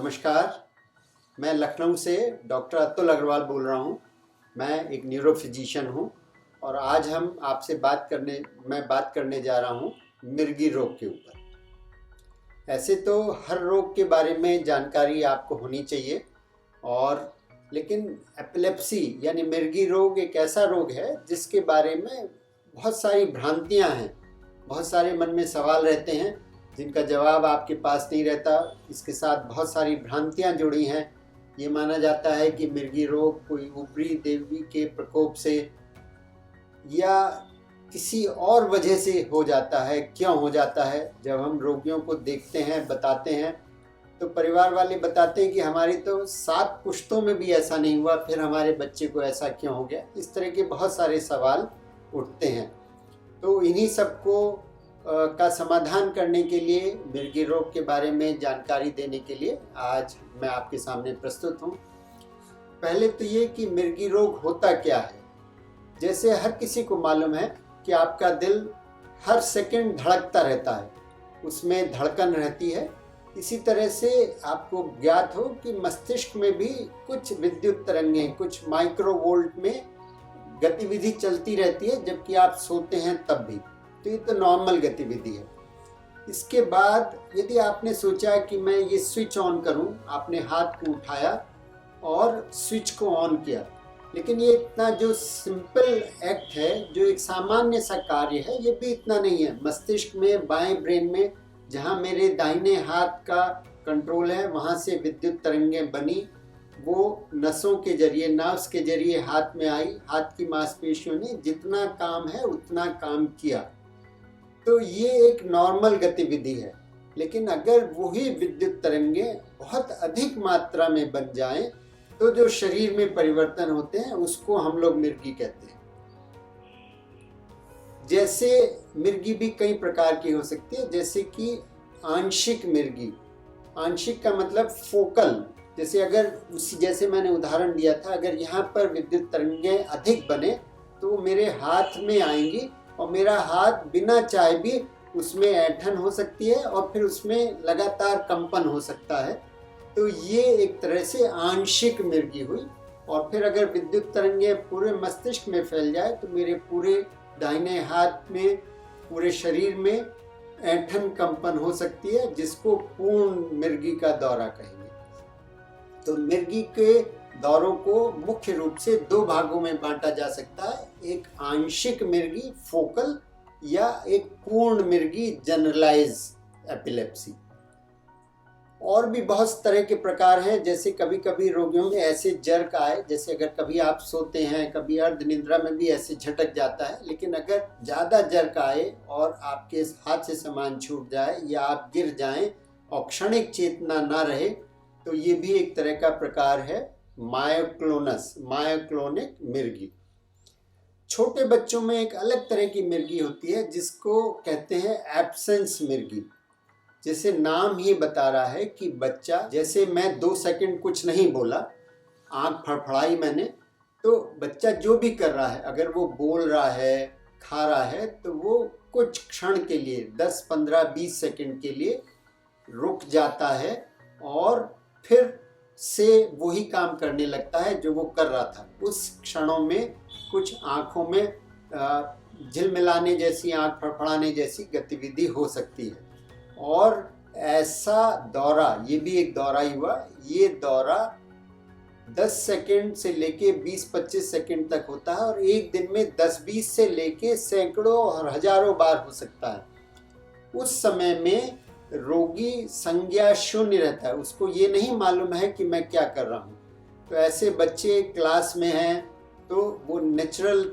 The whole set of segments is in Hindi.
नमस्कार। मैं लखनऊ से डॉक्टर अतुल अग्रवाल बोल रहा हूँ। मैं एक न्यूरो फिजिशियन हूँ और आज हम आपसे मैं बात करने जा रहा हूँ मिर्गी रोग के ऊपर। ऐसे तो हर रोग के बारे में जानकारी आपको होनी चाहिए लेकिन एपिलेप्सी यानी मिर्गी रोग एक ऐसा रोग है जिसके बारे में बहुत सारी भ्रांतियाँ हैं। बहुत सारे मन में सवाल रहते हैं जिनका जवाब आपके पास नहीं रहता। इसके साथ बहुत सारी भ्रांतियां जुड़ी हैं। ये माना जाता है कि मिर्गी रोग कोई ऊपरी देवी के प्रकोप से या किसी और वजह से हो जाता है। क्यों हो जाता है? जब हम रोगियों को देखते हैं, बताते हैं, तो परिवार वाले बताते हैं कि हमारी तो 7 पुश्तों में भी ऐसा नहीं हुआ, फिर हमारे बच्चे को ऐसा क्यों हो गया। इस तरह के बहुत सारे सवाल उठते हैं। तो इन्हीं सबको का समाधान करने के लिए, मिर्गी रोग के बारे में जानकारी देने के लिए आज मैं आपके सामने प्रस्तुत हूँ। पहले तो ये कि मिर्गी रोग होता क्या है। जैसे हर किसी को मालूम है कि आपका दिल हर सेकंड धड़कता रहता है, उसमें धड़कन रहती है। इसी तरह से आपको ज्ञात हो कि मस्तिष्क में भी कुछ विद्युत तरंगें, कुछ माइक्रोवोल्ट में गतिविधि चलती रहती है जबकि आप सोते हैं तब भी। तो ये तो नॉर्मल गतिविधि है। इसके बाद यदि आपने सोचा कि मैं ये स्विच ऑन करूं, आपने हाथ को उठाया और स्विच को ऑन किया, लेकिन ये इतना जो सिंपल एक्ट है, जो एक सामान्य सा कार्य है, ये भी इतना नहीं है। मस्तिष्क में, बाएं ब्रेन में, जहां मेरे दाहिने हाथ का कंट्रोल है, वहां से विद्युत तरंगें बनी, वो नसों के जरिए, नर्व्स के जरिए हाथ में आई। हाथ की मांसपेशियों ने जितना काम है उतना काम किया। तो ये एक नॉर्मल गतिविधि है। लेकिन अगर वही विद्युत तरंगें बहुत अधिक मात्रा में बन जाएं तो जो शरीर में परिवर्तन होते हैं उसको हम लोग मिर्गी कहते हैं। जैसे मिर्गी भी कई प्रकार की हो सकती है, जैसे कि आंशिक मिर्गी। आंशिक का मतलब फोकल। जैसे मैंने उदाहरण दिया था, अगर यहाँ पर विद्युत तरंगें अधिक बने तो मेरे हाथ में आएंगी और मेरा हाथ बिना चाहे भी उसमें ऐंठन हो सकती है और फिर उसमें लगातार कंपन हो सकता है। तो ये एक तरह से आंशिक मिर्गी हुई। और फिर अगर विद्युत तरंगें पूरे मस्तिष्क में फैल जाए तो मेरे पूरे दाहिने हाथ में, पूरे शरीर में ऐंठन कंपन हो सकती है, जिसको पूर्ण मिर्गी का दौरा कहेंगे। तो मिर्गी के दौरों को मुख्य रूप से 2 भागों में बांटा जा सकता है। एक आंशिक मिर्गी फोकल या एक पूर्ण मिर्गी जनरलाइज एपिलेप्सी। और भी बहुत तरह के प्रकार हैं। जैसे कभी कभी रोगियों में ऐसे जर्क आए, जैसे अगर कभी आप सोते हैं, कभी अर्ध निद्रा में भी ऐसे झटक जाता है। लेकिन अगर ज़्यादा जर्क आए और आपके हाथ से सामान छूट जाए या आप गिर जाएं और क्षणिक चेतना ना रहे, तो ये भी एक तरह का प्रकार है मायोक्लोनिक मिर्गी। छोटे बच्चों में एक अलग तरह की मिर्गी होती है जिसको कहते हैं एब्सेंस मिर्गी। जैसे नाम ही बता रहा है कि बच्चा, जैसे मैं 2 सेकंड कुछ नहीं बोला, आंख फड़फड़ाई मैंने, तो बच्चा जो भी कर रहा है, अगर वो बोल रहा है, खा रहा है, तो वो कुछ क्षण के लिए 10, 15, 20 सेकंड के लिए रुक जाता है और फिर से वही काम करने लगता है जो वो कर रहा था। उस क्षणों में कुछ आँखों में झिलमिलाने जैसी, आँख फड़फड़ाने जैसी गतिविधि हो सकती है। और ऐसा दौरा, ये भी एक दौरा ही हुआ। ये दौरा 10 सेकंड से लेके 20-25 सेकंड तक होता है और एक दिन में 10-20 से लेके सैकड़ों और हजारों बार हो सकता है। उस समय में रोगी संज्ञा शून्य रहता है, उसको ये नहीं मालूम है कि मैं क्या कर रहा हूँ। तो ऐसे बच्चे क्लास में हैं तो वो नेचुरल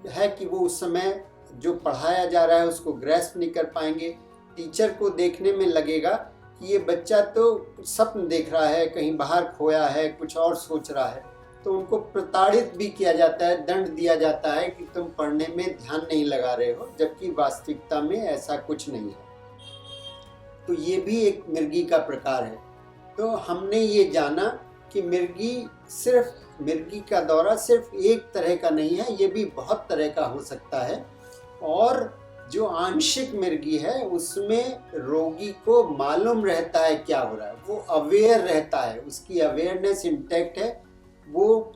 है कि वो उस समय जो पढ़ाया जा रहा है उसको ग्रैस्प नहीं कर पाएंगे। टीचर को देखने में लगेगा कि ये बच्चा तो सपन देख रहा है, कहीं बाहर खोया है, कुछ और सोच रहा है। तो उनको प्रताड़ित भी किया जाता है, दंड दिया जाता है कि तुम पढ़ने में ध्यान नहीं लगा रहे हो, जबकि वास्तविकता में ऐसा कुछ नहीं है। तो ये भी एक मिर्गी का प्रकार है। तो हमने ये जाना कि मिर्गी का दौरा सिर्फ एक तरह का नहीं है, ये भी बहुत तरह का हो सकता है। और जो आंशिक मिर्गी है उसमें रोगी को मालूम रहता है क्या हो रहा है, वो अवेयर रहता है, उसकी अवेयरनेस इंटैक्ट है, वो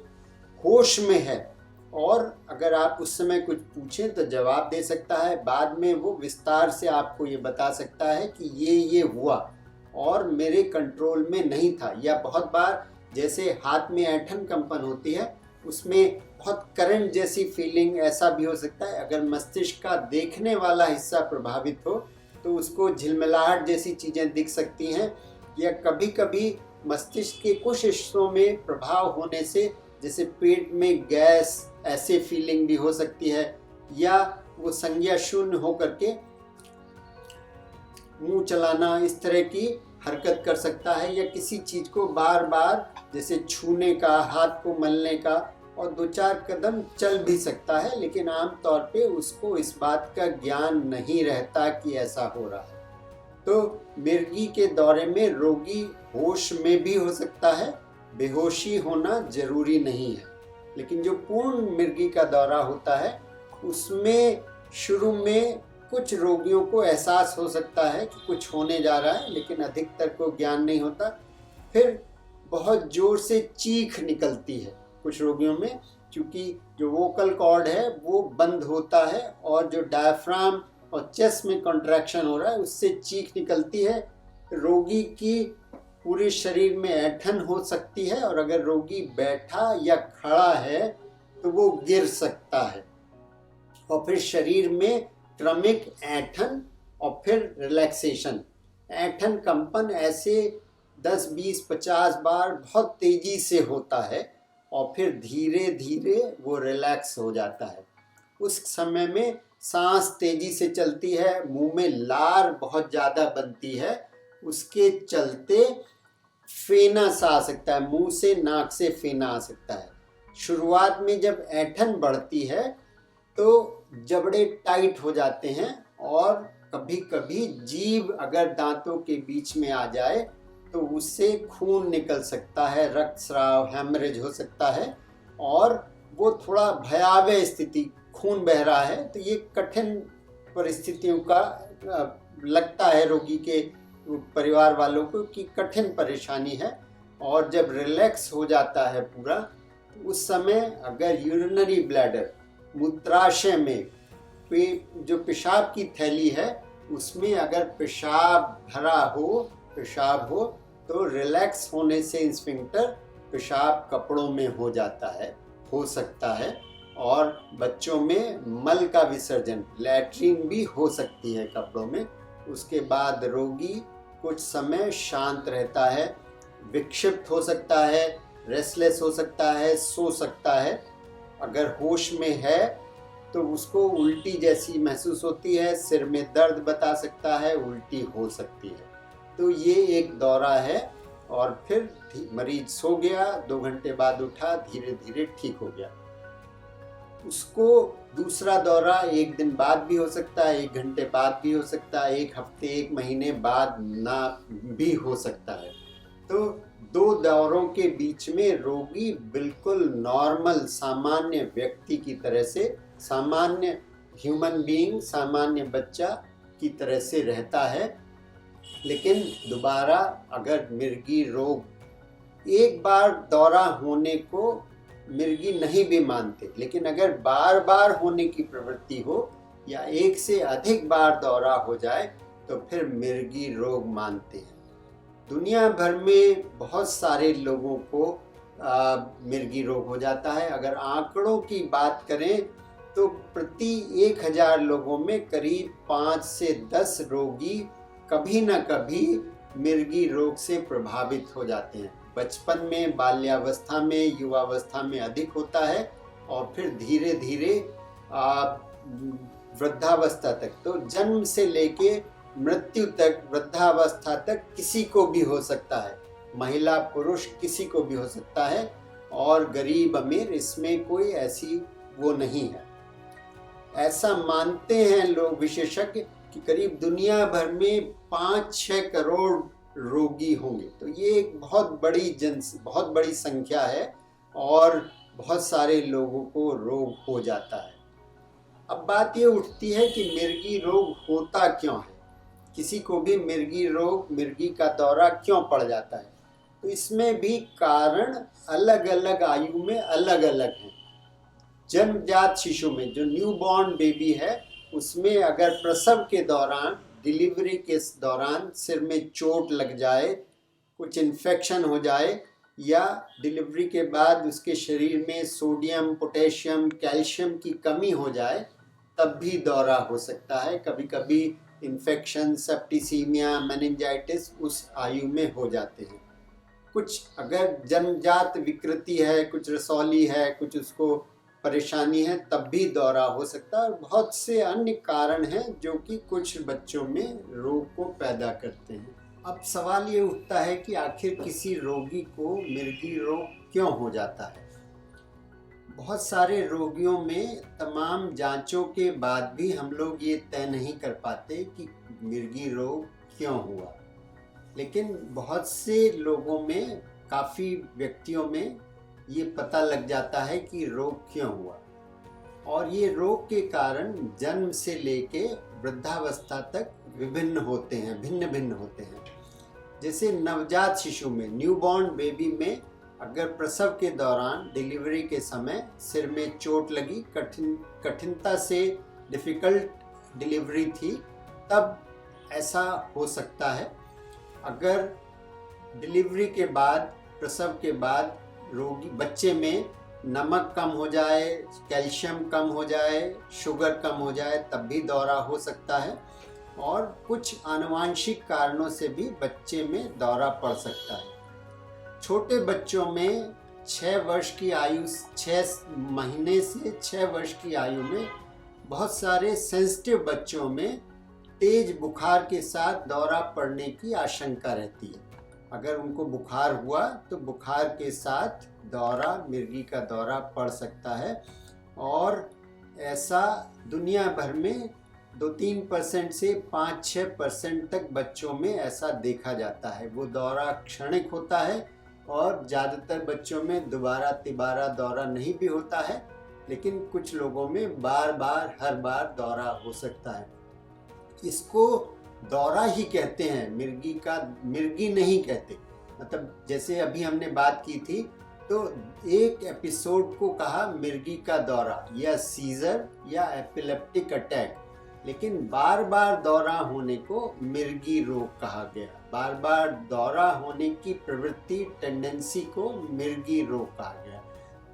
होश में है, और अगर आप उस समय कुछ पूछें तो जवाब दे सकता है। बाद में वो विस्तार से आपको ये बता सकता है कि ये हुआ और मेरे कंट्रोल में नहीं था। या बहुत बार जैसे हाथ में ऐंठन कंपन होती है, उसमें बहुत करंट जैसी फीलिंग, ऐसा भी हो सकता है। अगर मस्तिष्क का देखने वाला हिस्सा प्रभावित हो तो उसको झिलमिलाहट जैसी चीज़ें दिख सकती हैं। या कभी कभी मस्तिष्क के कुछ हिस्सों में प्रभाव होने से, जैसे पेट में गैस, ऐसे फीलिंग भी हो सकती है। या वो संज्ञा शून्य होकर के मुंह चलाना, इस तरह की हरकत कर सकता है। या किसी चीज को बार बार जैसे छूने का, हाथ को मलने का, और 2-4 कदम चल भी सकता है, लेकिन आमतौर पे उसको इस बात का ज्ञान नहीं रहता कि ऐसा हो रहा है। तो मिर्गी के दौरे में रोगी होश में भी हो सकता है, बेहोशी होना जरूरी नहीं है। लेकिन जो पूर्ण मिर्गी का दौरा होता है उसमें शुरू में कुछ रोगियों को एहसास हो सकता है कि कुछ होने जा रहा है, लेकिन अधिकतर को ज्ञान नहीं होता। फिर बहुत जोर से चीख निकलती है कुछ रोगियों में, क्योंकि जो वोकल कॉर्ड है वो बंद होता है और जो डायफ्राम और चेस्ट में कॉन्ट्रैक्शन हो रहा है उससे चीख निकलती है। रोगी की पूरे शरीर में ऐंठन हो सकती है, और अगर रोगी बैठा या खड़ा है तो वो गिर सकता है। और फिर शरीर में क्रमिक ऐंठन और फिर रिलैक्सेशन। ऐंठन कंपन ऐसे 10, 20, 50 बार बहुत तेजी से होता है और फिर धीरे धीरे वो रिलैक्स हो जाता है। उस समय में सांस तेजी से चलती है, मुंह में लार बहुत ज़्यादा बनती है, उसके चलते फेना सा आ सकता है, मुंह से नाक से फेना आ सकता है। शुरुआत में जब ऐंठन बढ़ती है तो जबड़े टाइट हो जाते हैं, और कभी कभी जीभ अगर दांतों के बीच में आ जाए तो उससे खून निकल सकता है, रक्तस्राव, हेमरेज हो सकता है, और वो थोड़ा भयावह स्थिति, खून बह रहा है, तो ये कठिन परिस्थितियों का लगता है रोगी के परिवार वालों को कि कठिन परेशानी है। और जब रिलैक्स हो जाता है पूरा, तो उस समय अगर यूरिनरी ब्लैडर, मूत्राशय में जो पेशाब की थैली है उसमें अगर पेशाब हो तो रिलैक्स होने से इंस्फिंक्टर पेशाब कपड़ों में हो जाता है, हो सकता है। और बच्चों में मल का विसर्जन, लैट्रिन भी हो सकती है कपड़ों में। उसके बाद रोगी कुछ समय शांत रहता है, विक्षिप्त हो सकता है, रेस्टलेस हो सकता है, सो सकता है। अगर होश में है तो उसको उल्टी जैसी महसूस होती है, सिर में दर्द बता सकता है, उल्टी हो सकती है। तो ये एक दौरा है, और फिर मरीज सो गया, 2 घंटे बाद उठा, धीरे धीरे ठीक हो गया। उसको दूसरा दौरा 1 दिन बाद भी हो सकता है, 1 घंटे बाद भी हो सकता है, 1 हफ्ते, 1 महीने बाद ना भी हो सकता है। तो 2 दौरों के बीच में रोगी बिल्कुल नॉर्मल, सामान्य व्यक्ति की तरह से, सामान्य ह्यूमन बीइंग, सामान्य बच्चा की तरह से रहता है। लेकिन दोबारा अगर मिर्गी रोग, एक बार दौरा होने को मिर्गी नहीं भी मानते, लेकिन अगर बार बार होने की प्रवृत्ति हो या 1 से अधिक बार दौरा हो जाए तो फिर मिर्गी रोग मानते हैं। दुनिया भर में बहुत सारे लोगों को मिर्गी रोग हो जाता है। अगर आंकड़ों की बात करें तो प्रति 1000 लोगों में करीब 5 से 10 रोगी कभी न कभी मिर्गी रोग से प्रभावित हो जाते हैं। बचपन में, बाल्यावस्था में, युवावस्था में अधिक होता है, और फिर धीरे धीरे वृद्धावस्था तक, तो जन्म से लेके मृत्यु तक, वृद्धावस्था तक किसी को भी हो सकता है, महिला पुरुष किसी को भी हो सकता है। और गरीब अमीर, इसमें कोई ऐसी वो नहीं है। ऐसा मानते हैं लोग, विशेषज्ञ, कि करीब दुनिया भर में 5-6 करोड़ रोगी होंगे। तो ये एक बहुत बड़ी संख्या है, और बहुत सारे लोगों को रोग हो जाता है। अब बात ये उठती है कि मिर्गी रोग होता क्यों है, किसी को भी मिर्गी रोग, मिर्गी का दौरा क्यों पड़ जाता है। तो इसमें भी कारण अलग अलग आयु में अलग अलग हैं। जन्मजात शिशु में जो न्यूबॉर्न बेबी है, उसमें अगर प्रसव के दौरान, डिलीवरी के दौरान सिर में चोट लग जाए, कुछ इन्फेक्शन हो जाए, या डिलीवरी के बाद उसके शरीर में सोडियम, पोटेशियम, कैल्शियम की कमी हो जाए, तब भी दौरा हो सकता है। कभी कभी इन्फेक्शन, सेप्टिसीमिया, मेनिंजाइटिस उस आयु में हो जाते हैं। कुछ अगर जन्मजात विकृति है, कुछ रसौली है, कुछ उसको परेशानी है, तब भी दौरा हो सकता है। और बहुत से अन्य कारण हैं जो कि कुछ बच्चों में रोग को पैदा करते हैं। अब सवाल ये उठता है कि आखिर किसी रोगी को मिर्गी रोग क्यों हो जाता है। बहुत सारे रोगियों में तमाम जांचों के बाद भी हम लोग ये तय नहीं कर पाते कि मिर्गी रोग क्यों हुआ, लेकिन बहुत से लोगों में, काफ़ी व्यक्तियों में ये पता लग जाता है कि रोग क्यों हुआ। और ये रोग के कारण जन्म से लेके वृद्धावस्था तक भिन्न भिन्न होते हैं। जैसे नवजात शिशु में, न्यूबॉर्न बेबी में, अगर प्रसव के दौरान, डिलीवरी के समय सिर में चोट लगी, कठिनता से डिफ़िकल्ट डिलीवरी थी, तब ऐसा हो सकता है। अगर डिलीवरी के बाद, प्रसव के बाद रोगी बच्चे में नमक कम हो जाए, कैल्शियम कम हो जाए, शुगर कम हो जाए, तब भी दौरा हो सकता है। और कुछ आनुवांशिक कारणों से भी बच्चे में दौरा पड़ सकता है। छोटे बच्चों में 6 वर्ष की आयु, 6 महीने से 6 वर्ष की आयु में बहुत सारे सेंसिटिव बच्चों में तेज बुखार के साथ दौरा पड़ने की आशंका रहती है। अगर उनको बुखार हुआ तो बुखार के साथ दौरा, मिर्गी का दौरा पड़ सकता है। और ऐसा दुनिया भर में 2-3% से 5-6% तक बच्चों में ऐसा देखा जाता है। वो दौरा क्षणिक होता है और ज़्यादातर बच्चों में दोबारा तिबारा दौरा नहीं भी होता है, लेकिन कुछ लोगों में बार बार, हर बार दौरा हो सकता है। इसको दौरा ही कहते हैं, मिर्गी नहीं कहते। मतलब जैसे अभी हमने बात की थी, तो एक एपिसोड को कहा मिर्गी का दौरा या सीजर या एपिलेप्टिक अटैक, लेकिन बार बार दौरा होने को मिर्गी रोग कहा गया। बार बार दौरा होने की प्रवृत्ति, टेंडेंसी को मिर्गी रोग कहा गया।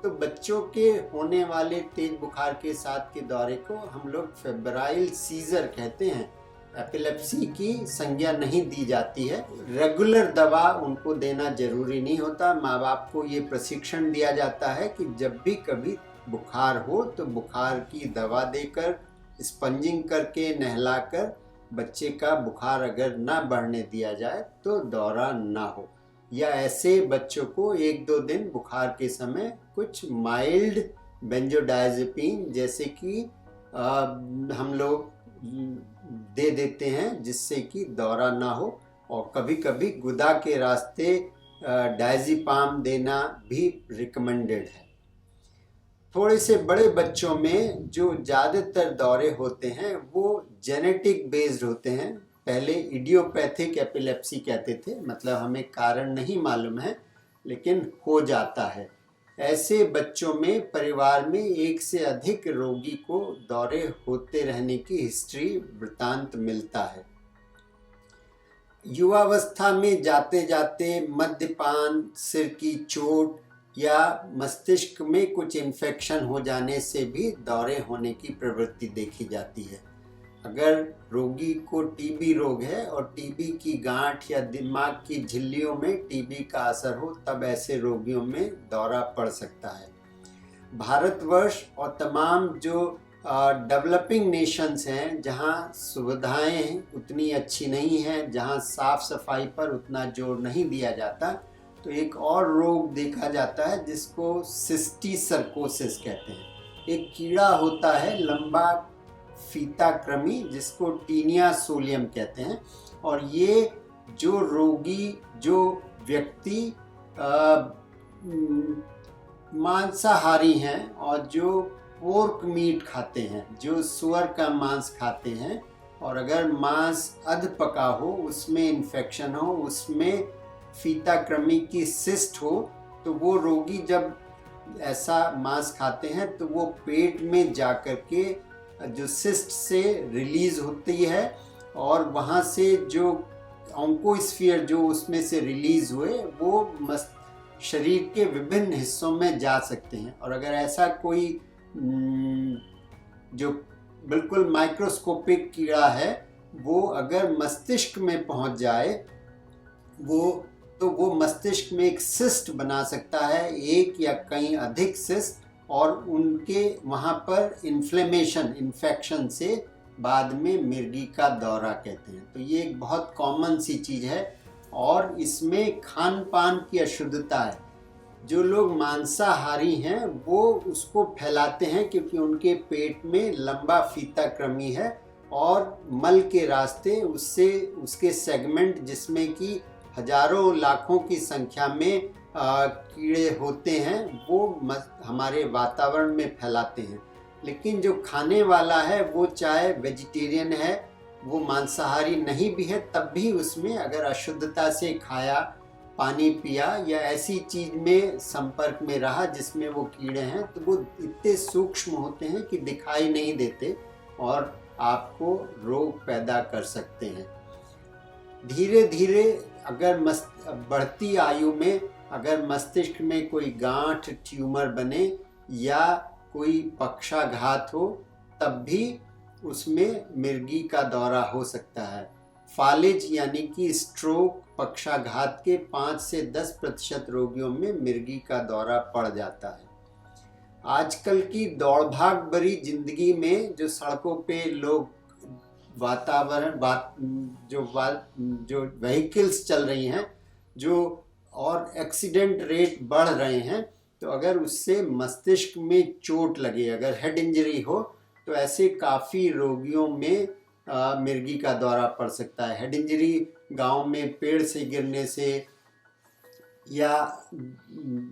तो बच्चों के होने वाले तेज बुखार के साथ के दौरे को हम लोग फेब्राइल सीजर कहते हैं। एपिलेप्सी की संज्ञा नहीं दी जाती है। रेगुलर दवा उनको देना जरूरी नहीं होता। माँ बाप को ये प्रशिक्षण दिया जाता है कि जब भी कभी बुखार हो तो बुखार की दवा देकर, स्पंजिंग करके, नहलाकर बच्चे का बुखार अगर ना बढ़ने दिया जाए तो दौरा ना हो। या ऐसे बच्चों को 1-2 दिन बुखार के समय कुछ माइल्ड बेंजोडायजेपिन जैसे कि हम लोग दे देते हैं, जिससे कि दौरा ना हो। और कभी कभी गुदा के रास्ते डायज़ेपाम देना भी रिकमेंडेड है। थोड़े से बड़े बच्चों में जो ज़्यादातर दौरे होते हैं वो जेनेटिक बेस्ड होते हैं। पहले इडियोपैथिक एपिलेप्सी कहते थे, मतलब हमें कारण नहीं मालूम है, लेकिन हो जाता है। ऐसे बच्चों में परिवार में एक से अधिक रोगी को दौरे होते रहने की हिस्ट्री, वृतांत मिलता है। युवावस्था में जाते जाते मद्यपान, सिर की चोट या मस्तिष्क में कुछ इन्फेक्शन हो जाने से भी दौरे होने की प्रवृत्ति देखी जाती है। अगर रोगी को टीबी रोग है और टीबी की गांठ या दिमाग की झिल्लियों में टीबी का असर हो, तब ऐसे रोगियों में दौरा पड़ सकता है। भारतवर्ष और तमाम जो डेवलपिंग नेशंस हैं, जहां सुविधाएं उतनी अच्छी नहीं हैं, जहां साफ सफाई पर उतना जोर नहीं दिया जाता, तो एक और रोग देखा जाता है जिसको सिस्टिसर्कोसिस कहते हैं। एक कीड़ा होता है लंबा फीता कृमि, जिसको टीनिया सोलियम कहते हैं। और ये जो रोगी, जो व्यक्ति मांसाहारी हैं और जो पोर्क मीट खाते हैं, जो सुअर का मांस खाते हैं, और अगर मांस अध पका हो, उसमें इन्फेक्शन हो, उसमें फीता कृमि की सिस्ट हो, तो वो रोगी जब ऐसा मांस खाते हैं तो वो पेट में जा कर के जो सिस्ट से रिलीज होती है, और वहाँ से जो ऑन्कोस्फीयर जो उसमें से रिलीज हुए वो शरीर के विभिन्न हिस्सों में जा सकते हैं। और अगर ऐसा कोई जो बिल्कुल माइक्रोस्कोपिक कीड़ा है वो अगर मस्तिष्क में पहुंच जाए तो वो मस्तिष्क में एक सिस्ट बना सकता है, एक या कई अधिक सिस्ट, और उनके वहाँ पर इन्फेक्शन से बाद में मिर्गी का दौरा कहते हैं। तो ये एक बहुत कॉमन सी चीज़ है, और इसमें खान पान की अशुद्धता है। जो लोग मांसाहारी हैं वो उसको फैलाते हैं क्योंकि उनके पेट में लंबा फीता कृमि है, और मल के रास्ते उससे उसके सेगमेंट जिसमें कि हजारों लाखों की संख्या में कीड़े होते हैं वो हमारे वातावरण में फैलाते हैं। लेकिन जो खाने वाला है वो चाहे वेजिटेरियन है, वो मांसाहारी नहीं भी है, तब भी उसमें अगर अशुद्धता से खाया, पानी पिया या ऐसी चीज में संपर्क में रहा जिसमें वो कीड़े हैं, तो वो इतने सूक्ष्म होते हैं कि दिखाई नहीं देते और आपको रोग पैदा कर सकते हैं। धीरे धीरे अगर बढ़ती आयु में अगर मस्तिष्क में कोई गांठ ट्यूमर बने या कोई पक्षाघात हो, तब भी उसमें मिर्गी का दौरा हो सकता है। फालिज यानी कि स्ट्रोक, पक्षाघात के 5 से 10% रोगियों में मिर्गी का दौरा पड़ जाता है। आजकल की दौड़ भाग भरी जिंदगी में जो सड़कों पे लोग जो व्हीकल्स चल रही हैं, जो और एक्सीडेंट रेट बढ़ रहे हैं, तो अगर उससे मस्तिष्क में चोट लगे, अगर हेड इंजरी हो, तो ऐसे काफ़ी रोगियों में मिर्गी का दौरा पड़ सकता है। हेड इंजरी गांव में पेड़ से गिरने से या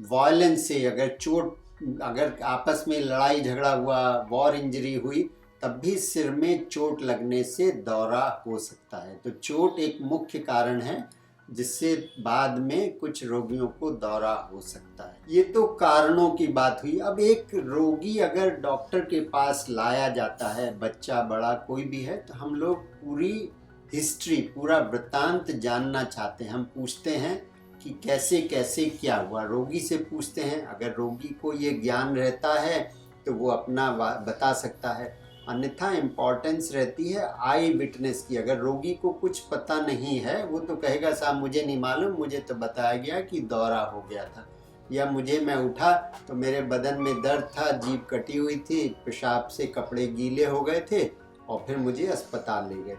वायलेंस से, अगर आपस में लड़ाई झगड़ा हुआ, वॉर इंजरी हुई, तब भी सिर में चोट लगने से दौरा हो सकता है। तो चोट एक मुख्य कारण है जिससे बाद में कुछ रोगियों को दौरा हो सकता है। ये तो कारणों की बात हुई। अब एक रोगी अगर डॉक्टर के पास लाया जाता है, बच्चा बड़ा कोई भी है, तो हम लोग पूरी हिस्ट्री, पूरा वृत्तांत जानना चाहते हैं। हम पूछते हैं कि कैसे कैसे क्या हुआ, रोगी से पूछते हैं। अगर रोगी को ये ज्ञान रहता है तो वो अपना बता सकता है, अन्यथा इम्पॉर्टेंस रहती है आई विटनेस की। अगर रोगी को कुछ पता नहीं है, वो तो कहेगा साहब मुझे नहीं मालूम, मुझे तो बताया गया कि दौरा हो गया था, या मैं उठा तो मेरे बदन में दर्द था, जीभ कटी हुई थी, पेशाब से कपड़े गीले हो गए थे और फिर मुझे अस्पताल ले गए।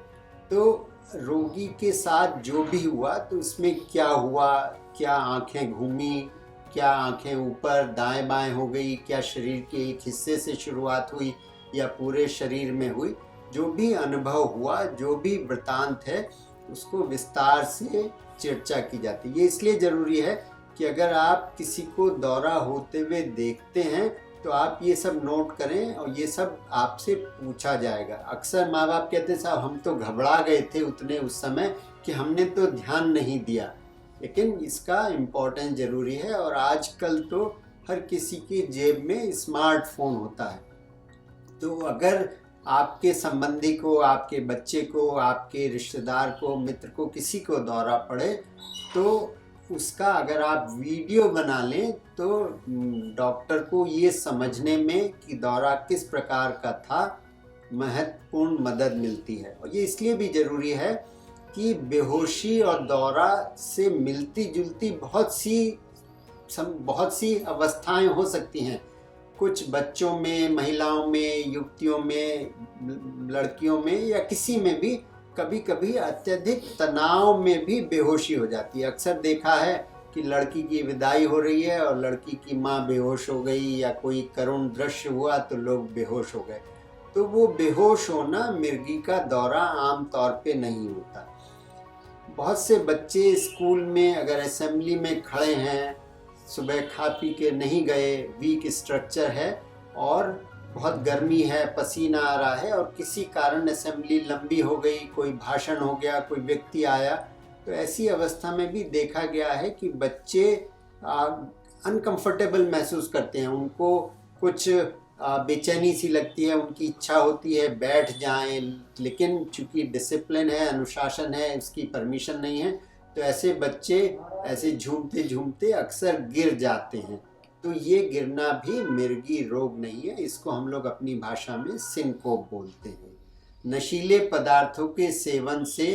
तो रोगी के साथ जो भी हुआ तो उसमें क्या हुआ, क्या आंखें घूमी, क्या आंखें ऊपर दाएं बाएं हो गई, क्या शरीर के एक हिस्से से शुरुआत हुई या पूरे शरीर में हुई, जो भी अनुभव हुआ, जो भी वृतांत है, उसको विस्तार से चर्चा की जाती है। ये इसलिए जरूरी है कि अगर आप किसी को दौरा होते हुए देखते हैं तो आप ये सब नोट करें और ये सब आपसे पूछा जाएगा। अक्सर माँ बाप कहते हैं साहब हम तो घबरा गए थे उस समय कि हमने तो ध्यान नहीं दिया, लेकिन इसका इम्पोर्टेंस जरूरी है। और आजकल तो हर किसी की जेब में स्मार्टफोन होता है, तो अगर आपके संबंधी को, आपके बच्चे को, आपके रिश्तेदार को, मित्र को, किसी को दौरा पड़े, तो उसका अगर आप वीडियो बना लें तो डॉक्टर को ये समझने में कि दौरा किस प्रकार का था महत्वपूर्ण मदद मिलती है। और ये इसलिए भी ज़रूरी है कि बेहोशी और दौरा से मिलती जुलती बहुत सी अवस्थाएं हो सकती हैं। कुछ बच्चों में, महिलाओं में, युवतियों में, लड़कियों में या किसी में भी कभी कभी अत्यधिक तनाव में भी बेहोशी हो जाती है। अक्सर देखा है कि लड़की की विदाई हो रही है और लड़की की माँ बेहोश हो गई, या कोई करुण दृश्य हुआ तो लोग बेहोश हो गए। तो वो बेहोश होना मिर्गी का दौरा आम तौर पे नहीं होता। बहुत से बच्चे स्कूल में अगर असेंबली में खड़े हैं, सुबह खा पी के नहीं गए, वीक स्ट्रक्चर है और बहुत गर्मी है, पसीना आ रहा है और किसी कारण असेंबली लंबी हो गई, कोई भाषण हो गया, कोई व्यक्ति आया, तो ऐसी अवस्था में भी देखा गया है कि बच्चे अनकंफर्टेबल महसूस करते हैं। उनको कुछ बेचैनी सी लगती है, उनकी इच्छा होती है बैठ जाएं, लेकिन चूंकि डिसिप्लिन है, अनुशासन है, उसकी परमिशन नहीं है, तो ऐसे बच्चे ऐसे झूमते झूमते अक्सर गिर जाते हैं। तो ये गिरना भी मिर्गी रोग नहीं है, इसको हम लोग अपनी भाषा में सिनकोप बोलते हैं। नशीले पदार्थों के सेवन से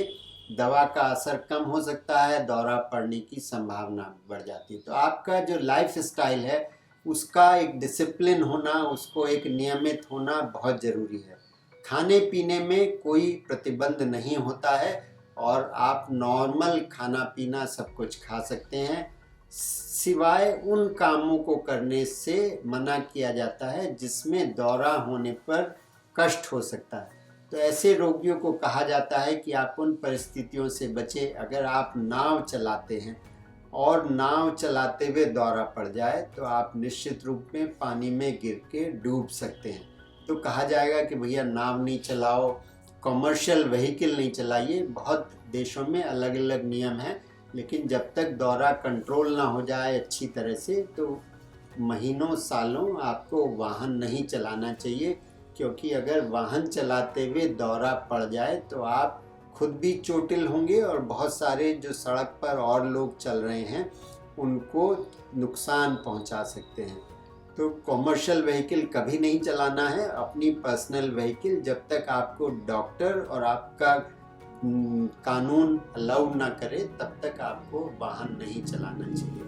दवा का असर कम हो सकता है, दौरा पड़ने की संभावना बढ़ जाती है। तो आपका जो लाइफ स्टाइल है उसका एक डिसिप्लिन होना, उसको एक नियमित होना बहुत ज़रूरी है। खाने पीने में कोई प्रतिबंध नहीं होता है और आप नॉर्मल खाना पीना सब कुछ खा सकते हैं, सिवाय उन कामों को करने से मना किया जाता है जिसमें दौरा होने पर कष्ट हो सकता है। तो ऐसे रोगियों को कहा जाता है कि आप उन परिस्थितियों से बचें। अगर आप नाव चलाते हैं और नाव चलाते हुए दौरा पड़ जाए तो आप निश्चित रूप में पानी में गिर के डूब सकते हैं। तो कहा जाएगा कि भैया नाव नहीं चलाओ, कमर्शियल व्हीकल नहीं चलाइए। बहुत देशों में अलग अलग नियम हैं, लेकिन जब तक दौरा कंट्रोल ना हो जाए अच्छी तरह से तो महीनों सालों आपको वाहन नहीं चलाना चाहिए, क्योंकि अगर वाहन चलाते हुए दौरा पड़ जाए तो आप खुद भी चोटिल होंगे और बहुत सारे जो सड़क पर और लोग चल रहे हैं उनको नुकसान पहुंचा सकते हैं। तो कॉमर्शियल व्हीकल कभी नहीं चलाना है, अपनी पर्सनल व्हीकल जब तक आपको डॉक्टर और आपका कानून अलाउ ना करे तब तक आपको वाहन नहीं चलाना चाहिए।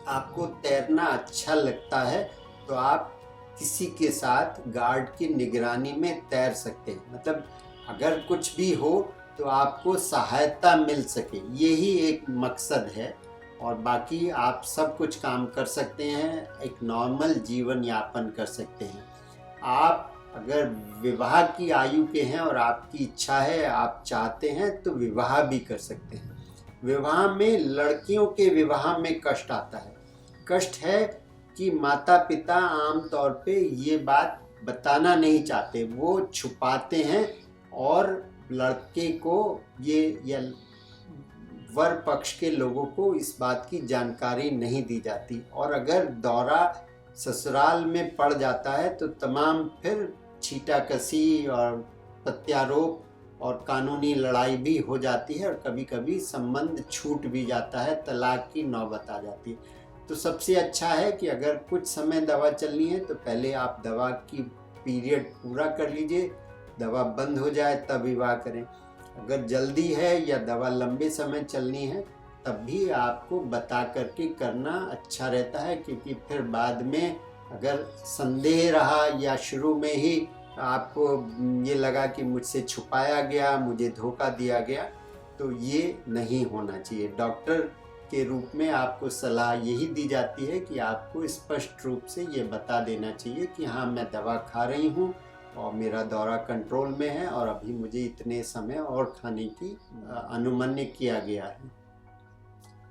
आपको तैरना अच्छा लगता है तो आप किसी के साथ गार्ड की निगरानी में तैर सकते हैं, मतलब अगर कुछ भी हो तो आपको सहायता मिल सके, यही एक मकसद है। और बाकी आप सब कुछ काम कर सकते हैं, एक नॉर्मल जीवन यापन कर सकते हैं। आप अगर विवाह की आयु के हैं और आपकी इच्छा है, आप चाहते हैं तो विवाह भी कर सकते हैं। विवाह में लड़कियों के विवाह में कष्ट आता है। कष्ट है कि माता पिता आम तौर पे ये बात बताना नहीं चाहते, वो छुपाते हैं और लड़के को या वर पक्ष के लोगों को इस बात की जानकारी नहीं दी जाती। और अगर दौरा ससुराल में पड़ जाता है तो तमाम फिर छीटाकशी और प्रत्यारोप और कानूनी लड़ाई भी हो जाती है और कभी कभी संबंध छूट भी जाता है, तलाक की नौबत आ जाती है। तो सबसे अच्छा है कि अगर कुछ समय दवा चलनी है तो पहले आप दवा की पीरियड पूरा कर लीजिए, दवा बंद हो जाए तब विवाह करें। अगर जल्दी है या दवा लंबे समय चलनी है तब भी आपको बता करके करना अच्छा रहता है, क्योंकि फिर बाद में अगर संदेह रहा या शुरू में ही आपको ये लगा कि मुझसे छुपाया गया, मुझे धोखा दिया गया, तो ये नहीं होना चाहिए। डॉक्टर के रूप में आपको सलाह यही दी जाती है कि आपको स्पष्ट रूप से ये बता देना चाहिए कि हाँ मैं दवा खा रही हूँ और मेरा दौरा कंट्रोल में है और अभी मुझे इतने समय और खाने की अनुमन्य किया गया है।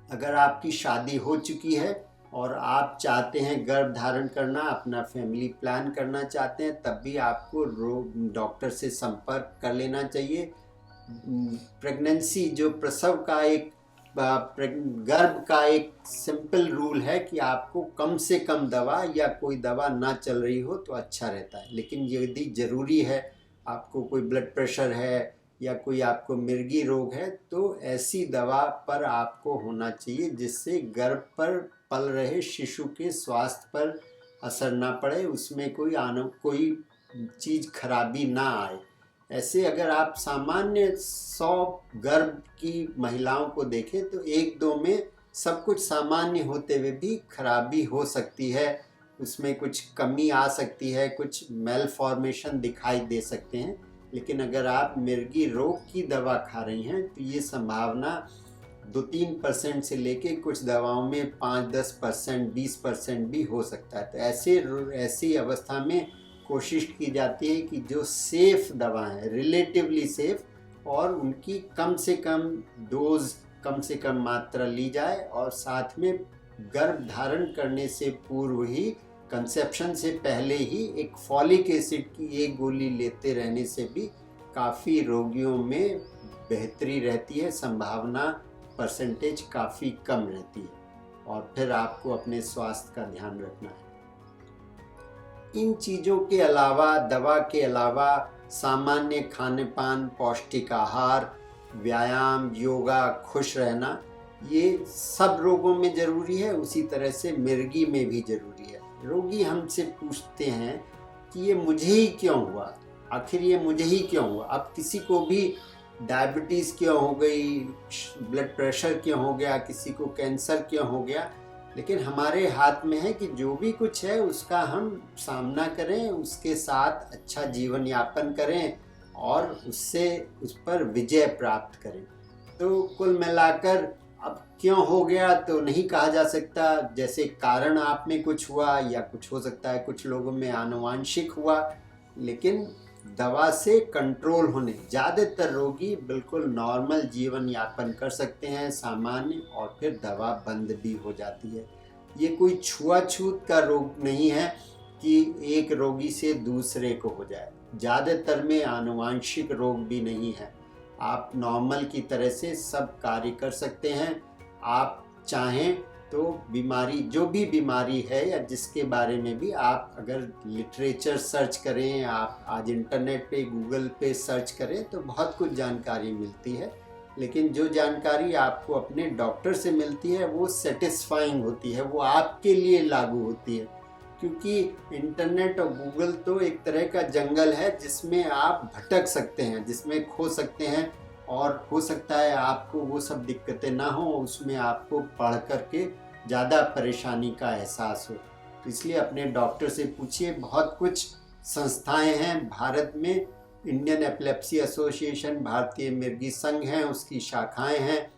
अगर आपकी शादी हो चुकी है और आप चाहते हैं गर्भ धारण करना, अपना फैमिली प्लान करना चाहते हैं, तब भी आपको डॉक्टर से संपर्क कर लेना चाहिए। प्रेगनेंसी जो प्रसव का एक गर्भ का एक सिंपल रूल है कि आपको कम से कम दवा या कोई दवा ना चल रही हो तो अच्छा रहता है। लेकिन यदि ज़रूरी है, आपको कोई ब्लड प्रेशर है या कोई आपको मिर्गी रोग है, तो ऐसी दवा पर आपको होना चाहिए जिससे गर्भ पर पल रहे शिशु के स्वास्थ्य पर असर ना पड़े, उसमें कोई चीज़ खराबी ना आए। ऐसे अगर आप सामान्य 100 गर्भ की महिलाओं को देखें तो 1-2 में सब कुछ सामान्य होते हुए भी खराबी हो सकती है, उसमें कुछ कमी आ सकती है, कुछ मेल फॉर्मेशन दिखाई दे सकते हैं। लेकिन अगर आप मिर्गी रोग की दवा खा रही हैं तो ये संभावना 2-3% से लेके कुछ दवाओं में 5-10%, 20% भी हो सकता है। तो ऐसी अवस्था में कोशिश की जाती है कि जो सेफ दवा है, रिलेटिवली सेफ, और उनकी कम से कम डोज, कम से कम मात्रा ली जाए और साथ में गर्भ धारण करने से पूर्व ही कंसेप्शन से पहले ही एक फॉलिक एसिड की एक गोली लेते रहने से भी काफ़ी रोगियों में बेहतरी रहती है, संभावना परसेंटेज काफ़ी कम रहती है। और फिर आपको अपने स्वास्थ्य का ध्यान रखना है। इन चीज़ों के अलावा, दवा के अलावा, सामान्य खान पान, पौष्टिक आहार, व्यायाम, योगा, खुश रहना, ये सब रोगों में ज़रूरी है। उसी तरह से मिर्गी में भी ज़रूरी है। रोगी हमसे पूछते हैं कि ये मुझे ही क्यों हुआ, आखिर ये मुझे ही क्यों हुआ। अब किसी को भी डायबिटीज़ क्यों हो गई, ब्लड प्रेशर क्यों हो गया, किसी को कैंसर क्यों हो गया, लेकिन हमारे हाथ में है कि जो भी कुछ है उसका हम सामना करें, उसके साथ अच्छा जीवन यापन करें और उस पर विजय प्राप्त करें। तो कुल मिलाकर अब क्यों हो गया तो नहीं कहा जा सकता। जैसे कारण आप में कुछ हुआ, या कुछ हो सकता है कुछ लोगों में आनुवांशिक हुआ, लेकिन दवा से कंट्रोल होने ज़्यादातर रोगी बिल्कुल नॉर्मल जीवन यापन कर सकते हैं, सामान्य, और फिर दवा बंद भी हो जाती है। ये कोई छुआछूत का रोग नहीं है कि एक रोगी से दूसरे को हो जाए। ज़्यादातर में आनुवांशिक रोग भी नहीं है। आप नॉर्मल की तरह से सब कार्य कर सकते हैं। आप चाहें तो बीमारी, जो भी बीमारी है या जिसके बारे में भी आप अगर लिटरेचर सर्च करें, आप आज इंटरनेट पे, गूगल पे सर्च करें तो बहुत कुछ जानकारी मिलती है। लेकिन जो जानकारी आपको अपने डॉक्टर से मिलती है वो सेटिस्फाइंग होती है, वो आपके लिए लागू होती है। क्योंकि इंटरनेट और गूगल तो एक तरह का जंगल है जिसमें आप भटक सकते हैं, जिसमें खो सकते हैं, और हो सकता है आपको वो सब दिक्कतें ना हो, उसमें आपको पढ़ करके ज़्यादा परेशानी का एहसास हो। तो इसलिए अपने डॉक्टर से पूछिए। बहुत कुछ संस्थाएं हैं भारत में, इंडियन एपिलेप्सी एसोसिएशन, भारतीय मिर्गी संघ हैं, उसकी शाखाएं हैं।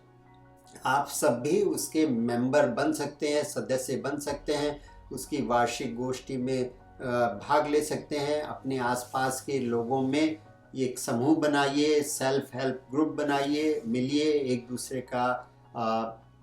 आप सब भी उसके मेंबर बन सकते हैं, सदस्य बन सकते हैं, उसकी वार्षिक गोष्ठी में भाग ले सकते हैं। अपने आसपास के लोगों में एक समूह बनाइए, सेल्फ हेल्प ग्रुप बनाइए, मिलिए, एक दूसरे का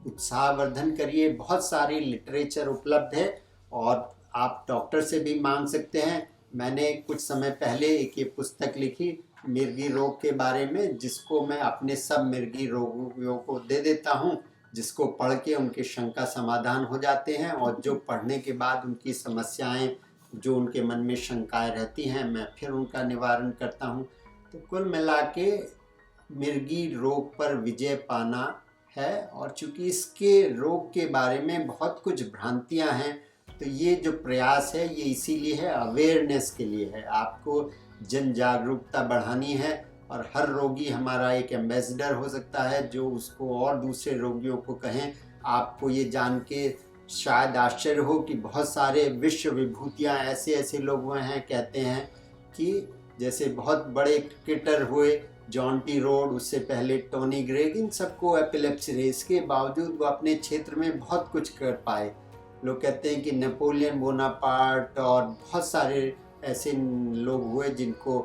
उत्साहवर्धन करिए। बहुत सारी लिटरेचर उपलब्ध है और आप डॉक्टर से भी मांग सकते हैं। मैंने कुछ समय पहले एक ये पुस्तक लिखी मिर्गी रोग के बारे में, जिसको मैं अपने सब मिर्गी रोगियों को दे देता हूँ, जिसको पढ़ के उनके शंका समाधान हो जाते हैं, और जो पढ़ने के बाद उनकी समस्याएं, जो उनके मन में शंकाएं रहती हैं, मैं फिर उनका निवारण करता हूँ। तो कुल मिला के मिर्गी रोग पर विजय पाना है। और चूंकि इसके रोग के बारे में बहुत कुछ भ्रांतियां हैं, तो ये जो प्रयास है ये इसीलिए है, अवेयरनेस के लिए है। आपको जन जागरूकता बढ़ानी है, और हर रोगी हमारा एक एम्बेसडर हो सकता है जो उसको और दूसरे रोगियों को कहें। आपको ये जान के शायद आश्चर्य हो कि बहुत सारे विश्व विभूतियाँ ऐसे ऐसे लोग हुए हैं, कहते हैं कि जैसे बहुत बड़े क्रिकेटर हुए जॉन टी रोड, उससे पहले टोनी ग्रेग, इन सबको एपिलेप्सी रही, इसके बावजूद वो अपने क्षेत्र में बहुत कुछ कर पाए। लोग कहते हैं कि नेपोलियन बोनापार्ट और बहुत सारे ऐसे लोग हुए जिनको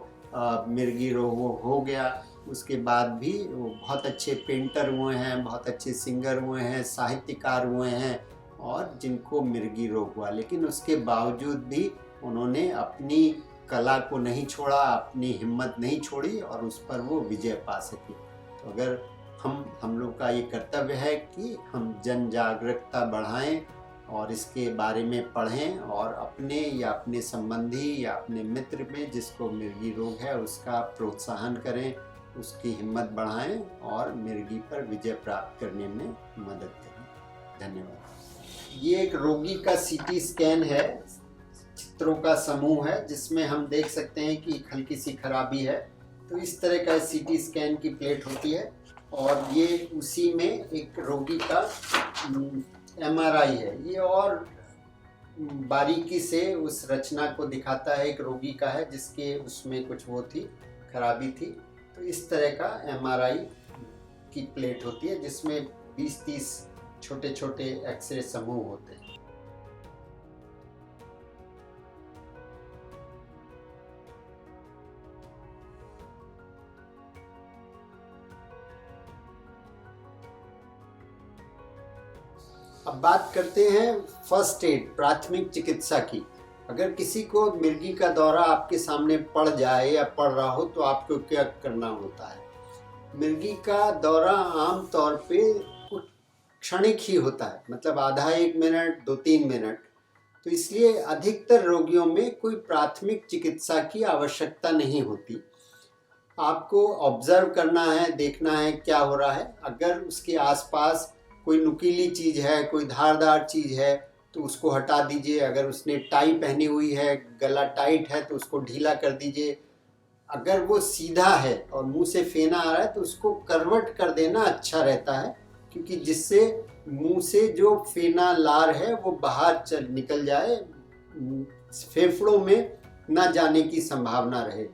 मिर्गी रोग हो गया। उसके बाद भी वो बहुत अच्छे पेंटर हुए हैं, बहुत अच्छे सिंगर हुए हैं, साहित्यकार हुए हैं, और जिनको मिर्गी रोग हुआ, लेकिन उसके बावजूद भी उन्होंने अपनी कला को नहीं छोड़ा, अपनी हिम्मत नहीं छोड़ी, और उस पर वो विजय पा सके। तो अगर हम लोग का ये कर्तव्य है कि हम जन जागरूकता बढ़ाएं और इसके बारे में पढ़ें, और अपने या अपने संबंधी या अपने मित्र में जिसको मिर्गी रोग है उसका प्रोत्साहन करें, उसकी हिम्मत बढ़ाएं और मिर्गी पर विजय प्राप्त करने में मदद करें। धन्यवाद। ये एक रोगी का सीटी स्कैन है, चित्रों का समूह है, जिसमें हम देख सकते हैं कि हल्की सी खराबी है। तो इस तरह का सीटी स्कैन की प्लेट होती है, और ये उसी में एक रोगी का एमआरआई है। ये और बारीकी से उस रचना को दिखाता है, एक रोगी का है जिसके उसमें कुछ वो थी, खराबी थी। तो इस तरह का एमआरआई की प्लेट होती है, जिसमें 20-30 छोटे छोटे एक्सरे समूह होते हैं। अब बात करते हैं फर्स्ट एड, प्राथमिक चिकित्सा की। अगर किसी को मिर्गी का दौरा आपके सामने पड़ जाए या पड़ रहा हो तो आपको क्या करना होता है? मिर्गी का दौरा आम तौर पे कुछ क्षणिक ही होता है, मतलब आधा 1 मिनट 2-3 मिनट। तो इसलिए अधिकतर रोगियों में कोई प्राथमिक चिकित्सा की आवश्यकता नहीं होती। आपको ऑब्जर्व करना है, देखना है क्या हो रहा है। अगर उसके आसपास कोई नुकीली चीज़ है, कोई धारदार चीज़ है तो उसको हटा दीजिए। अगर उसने टाई पहनी हुई है, गला टाइट है तो उसको ढीला कर दीजिए। अगर वो सीधा है और मुंह से फेना आ रहा है तो उसको करवट कर देना अच्छा रहता है, क्योंकि जिससे मुंह से जो फेना लार है वो बाहर निकल जाए, फेफड़ों में ना जाने की संभावना रहे।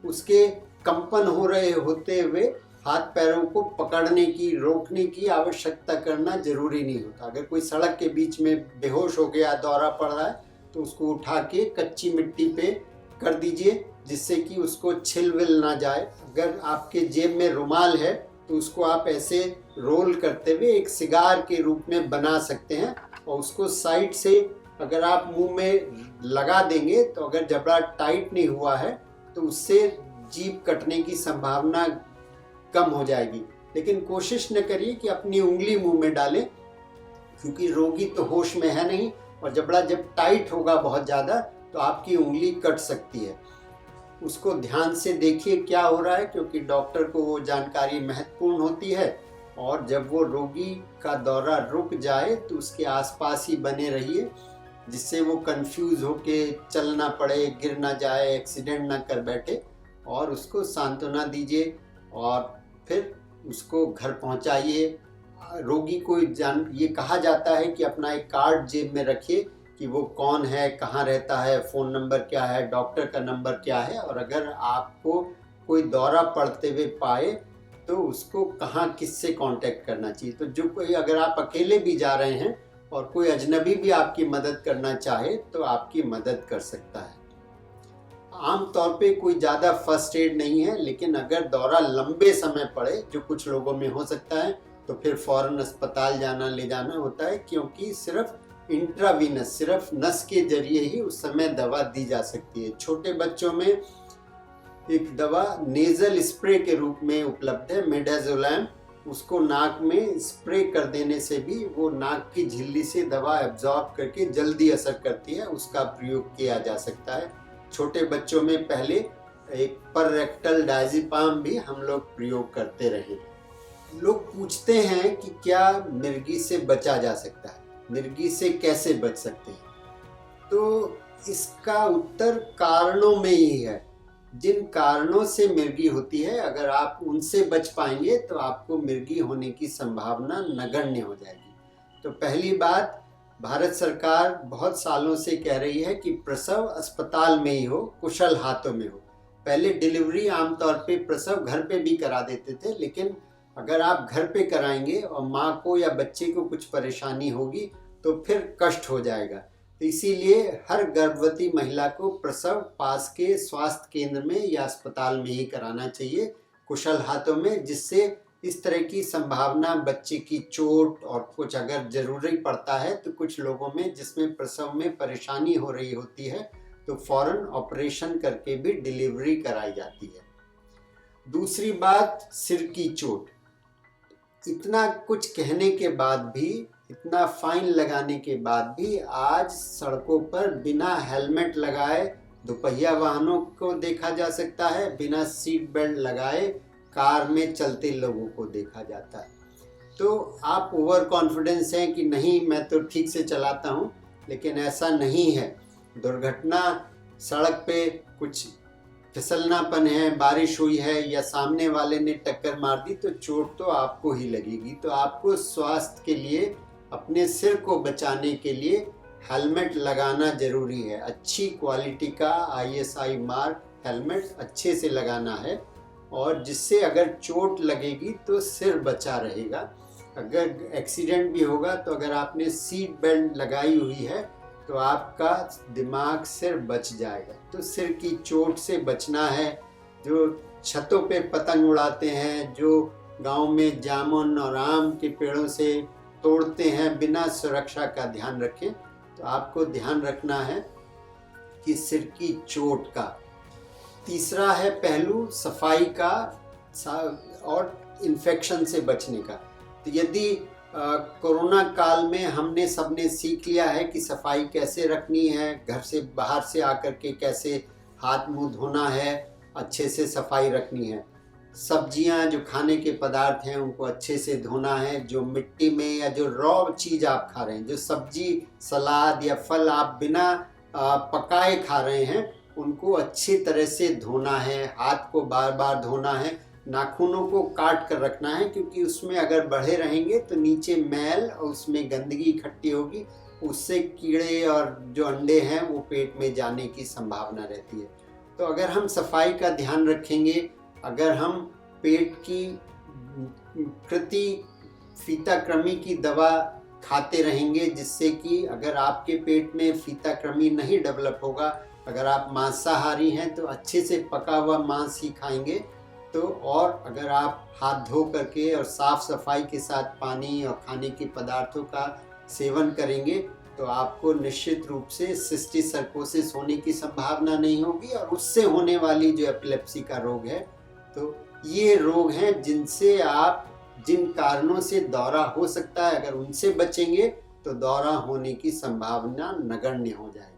उसके कंपन हो रहे होते हुए हाथ पैरों को पकड़ने की, रोकने की आवश्यकता करना जरूरी नहीं होता। अगर कोई सड़क के बीच में बेहोश हो गया, दौरा पड़ रहा है, तो उसको उठा के कच्ची मिट्टी पे कर दीजिए, जिससे कि उसको छिलविल ना जाए। अगर आपके जेब में रुमाल है तो उसको आप ऐसे रोल करते हुए एक सिगार के रूप में बना सकते हैं, और उसको साइड से अगर आप मुंह में लगा देंगे तो अगर जबड़ा टाइट नहीं हुआ है तो उससे जीभ कटने की संभावना कम हो जाएगी। लेकिन कोशिश न करिए कि अपनी उंगली मुंह में डालें, क्योंकि रोगी तो होश में है नहीं, और जबड़ा जब टाइट होगा बहुत ज़्यादा तो आपकी उंगली कट सकती है। उसको ध्यान से देखिए क्या हो रहा है, क्योंकि डॉक्टर को वो जानकारी महत्वपूर्ण होती है। और जब वो रोगी का दौरा रुक जाए तो उसके आसपास ही बने रहिए, जिससे वो कंफ्यूज होके चल ना पड़े, गिर ना जाए, एक्सीडेंट ना कर बैठे। और उसको सांत्वना दीजिए और फिर उसको घर पहुंचाइए। रोगी को ये कहा जाता है कि अपना एक कार्ड जेब में रखिए कि वो कौन है, कहाँ रहता है, फ़ोन नंबर क्या है, डॉक्टर का नंबर क्या है, और अगर आपको कोई दौरा पड़ते हुए पाए तो उसको कहाँ किससे कांटेक्ट करना चाहिए। तो जो कोई, अगर आप अकेले भी जा रहे हैं और कोई अजनबी भी आपकी मदद करना चाहे तो आपकी मदद कर सकता है। आम तौर पे कोई ज़्यादा फर्स्ट एड नहीं है, लेकिन अगर दौरा लंबे समय पड़े, जो कुछ लोगों में हो सकता है, तो फिर फौरन अस्पताल ले जाना होता है, क्योंकि सिर्फ इंट्रावीनस, सिर्फ नस के जरिए ही उस समय दवा दी जा सकती है। छोटे बच्चों में एक दवा नेजल स्प्रे के रूप में उपलब्ध है, मिडाजोलैम। उसको नाक में स्प्रे कर देने से भी वो नाक की झिल्ली से दवा एब्जॉर्ब करके जल्दी असर करती है, उसका प्रयोग किया जा सकता है। छोटे बच्चों में पहले एक पर रेक्टल डायज़ेपाम भी हम लोग प्रयोग करते रहे। लोग पूछते हैं कि क्या मिर्गी से बचा जा सकता है, मिर्गी से कैसे बच सकते हैं? तो इसका उत्तर कारणों में ही है। जिन कारणों से मिर्गी होती है, अगर आप उनसे बच पाएंगे तो आपको मिर्गी होने की संभावना नगण्य हो जाएगी। तो पहली बात, भारत सरकार बहुत सालों से कह रही है कि प्रसव अस्पताल में ही हो, कुशल हाथों में हो। पहले डिलीवरी आमतौर पे प्रसव घर पे भी करा देते थे, लेकिन अगर आप घर पे कराएंगे और माँ को या बच्चे को कुछ परेशानी होगी तो फिर कष्ट हो जाएगा। तो इसीलिए हर गर्भवती महिला को प्रसव पास के स्वास्थ्य केंद्र में या अस्पताल में ही कराना चाहिए, कुशल हाथों में, जिससे इस तरह की संभावना, बच्चे की चोट और कुछ अगर जरूरी पड़ता है तो कुछ लोगों में जिसमें प्रसव में परेशानी हो रही होती है तो फौरन ऑपरेशन करके भी डिलीवरी कराई जाती है। दूसरी बात, सिर की चोट। इतना कुछ कहने के बाद भी, इतना फाइन लगाने के बाद भी आज सड़कों पर बिना हेलमेट लगाए दोपहिया वाहनों को देखा जा सकता है, बिना सीट बेल्ट लगाए कार में चलते लोगों को देखा जाता है। तो आप ओवर कॉन्फिडेंस हैं कि नहीं मैं तो ठीक से चलाता हूँ, लेकिन ऐसा नहीं है। दुर्घटना, सड़क पे कुछ फिसलनापन है, बारिश हुई है या सामने वाले ने टक्कर मार दी तो चोट तो आपको ही लगेगी। तो आपको स्वास्थ्य के लिए, अपने सिर को बचाने के लिए हेलमेट लगाना जरूरी है। अच्छी क्वालिटी का ISI मार्क हेलमेट अच्छे से लगाना है, और जिससे अगर चोट लगेगी तो सिर बचा रहेगा। अगर एक्सीडेंट भी होगा तो अगर आपने सीट बेल्ट लगाई हुई है तो आपका दिमाग, सिर बच जाएगा। तो सिर की चोट से बचना है। जो छतों पे पतंग उड़ाते हैं, जो गांव में जामुन और आम के पेड़ों से तोड़ते हैं, बिना सुरक्षा का ध्यान रखें। तो आपको ध्यान रखना है कि सिर की चोट का। तीसरा है पहलू सफाई का और इन्फेक्शन से बचने का। तो यदि कोरोना काल में हमने सबने सीख लिया है कि सफाई कैसे रखनी है, घर से बाहर से आकर के कैसे हाथ मुंह धोना है, अच्छे से सफाई रखनी है। सब्जियां जो खाने के पदार्थ हैं उनको अच्छे से धोना है। जो मिट्टी में या जो रॉ चीज़ आप खा रहे हैं, जो सब्जी सलाद या फल आप बिना पकाए खा रहे हैं, उनको अच्छी तरह से धोना है। हाथ को बार बार धोना है। नाखूनों को काट कर रखना है, क्योंकि उसमें अगर बढ़े रहेंगे तो नीचे मैल और उसमें गंदगी इकट्ठी होगी, उससे कीड़े और जो अंडे हैं वो पेट में जाने की संभावना रहती है। तो अगर हम सफाई का ध्यान रखेंगे, अगर हम पेट की प्रति फीताकृमि की दवा खाते रहेंगे, जिससे कि अगर आपके पेट में फीताकृमि नहीं डेवलप होगा, अगर आप मांसाहारी हैं तो अच्छे से पका हुआ मांस ही खाएंगे, तो और अगर आप हाथ धो करके और साफ सफाई के साथ पानी और खाने के पदार्थों का सेवन करेंगे, तो आपको निश्चित रूप से सिस्टिक सर्कोसिस होने की संभावना नहीं होगी। और उससे होने वाली जो एपिलेप्सी का रोग है, तो ये रोग हैं जिनसे आप, जिन कारणों से दौरा हो सकता है, अगर उनसे बचेंगे तो दौरा होने की संभावना नगण्य हो जाएगी।